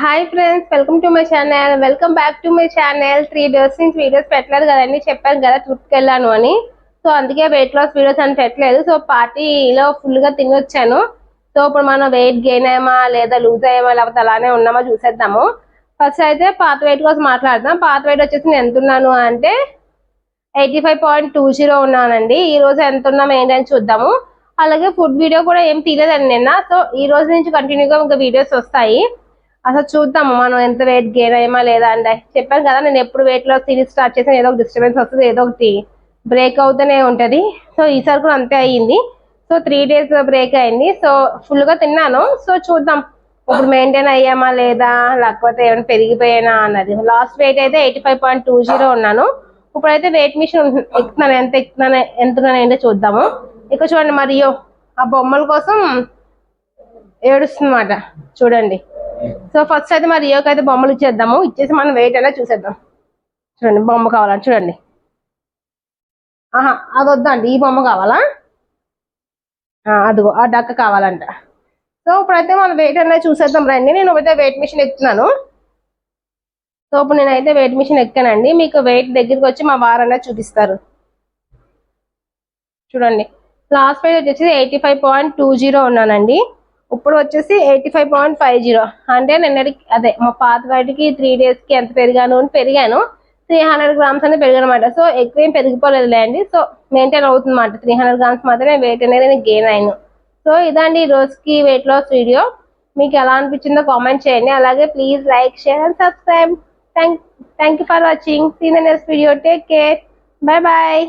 Hi friends, welcome to my channel. Welcome back to my channel. 3 days నుంచి videos పెట్టలేదు కదండి. చెప్పాను కదా ట్రిప్కి వెళ్ళాను అని. సో అందుకే వెయిట్ లాస్ వీడియోస్ అని పెట్టలేదు. సో పార్టీలో ఫుల్గా తినొచ్చాను. సో ఇప్పుడు మనం వెయిట్ గెయిన్ అయ్యామా లేదా లూజ్ అయ్యామా లేకపోతే అలానే ఉన్నామా చూసేద్దాము. ఫస్ట్ అయితే పాత వెయిట్ కోసం మాట్లాడదాం. పాత వెయిట్ వచ్చేసి నేను ఎంత ఉన్నాను అంటే 85.20 ఉన్నానండి. ఈ రోజు ఎంత ఉన్నాము ఏంటని చూద్దాము. అలాగే ఫుడ్ వీడియో కూడా ఏం తీయలేదండి నిన్న. సో ఈ రోజు నుంచి కంటిన్యూగా ఇంకా వీడియోస్ వస్తాయి. అసలు చూద్దాము మనం ఎంత వెయిట్ గెయిన్ అయ్యామా లేదా అంటే. చెప్పాను కదా నేను ఎప్పుడు వెయిట్ లాస్ సిరీస్ స్టార్ట్ చేసిన ఏదో ఒక డిస్టర్బెన్స్ వస్తుంది, ఏదో ఒకటి బ్రేక్ అవుతూనే ఉంటుంది. సో ఈసారి కూడా అంతే అయ్యింది. సో 3 days బ్రేక్ అయింది. సో ఫుల్గా తిన్నాను. సో చూద్దాం ఇప్పుడు మెయింటైన్ అయ్యామా లేదా లేకపోతే ఏమైనా పెరిగిపోయానా అన్నది. లాస్ట్ వెయిట్ అయితే 85.20 ఉన్నాను. ఇప్పుడైతే వెయిట్ మిషన్ ఎక్కుతున్నాను. ఎంత ఉన్నాను ఏంటో చూద్దాము. ఇక చూడండి మరియు ఆ బొమ్మల కోసం ఏడుస్తుందన్నమాట. చూడండి. సో ఫస్ట్ అయితే మరి రియోకి అయితే బొమ్మలు ఇచ్చేద్దాము. ఇచ్చేసి మనం వెయిట్ ఎలా చూసేద్దాం. చూడండి బొమ్మ కావాలని చూడండి. అది వద్దండి, ఈ బొమ్మ కావాలా? అదిగో ఆ డక్క కావాలంట. సో ఇప్పుడైతే మనం వెయిట్ అనేది చూసేద్దాం రండి. నేను అయితే వెయిట్ మిషన్ ఎక్కుతున్నాను. సో ఇప్పుడు నేనైతే వెయిట్ మిషన్ ఎక్కానండి. మీకు వెయిట్ దగ్గరికి వచ్చి మా వారు అనేది చూపిస్తారు. చూడండి లాస్ట్ వెయిట్ వచ్చేసి 85.20 ఉన్నానండి. ఇప్పుడు వచ్చేసి 85.50. అంటే నిన్నటికి అదే మా పాత వాటికి 3 days ఎంత పెరిగాను అని పెరిగాను. 300 grams అనేది పెరిగానమాట. సో ఎక్కువ ఏం పెరిగిపోలేదులే అండి. సో మెయింటైన్ అవుతుందన్నమాట. 300 grams మాత్రమే వెయిట్ అనేది నేను గెయిన్ అయ్యాను. సో ఇదండి ఈ రోజుకి వెయిట్ లాస్ వీడియో. మీకు ఎలా అనిపించిందో కామెంట్ చేయండి. అలాగే please like, share and subscribe. Thank you for watching. See in the next video. Take care. Bye bye.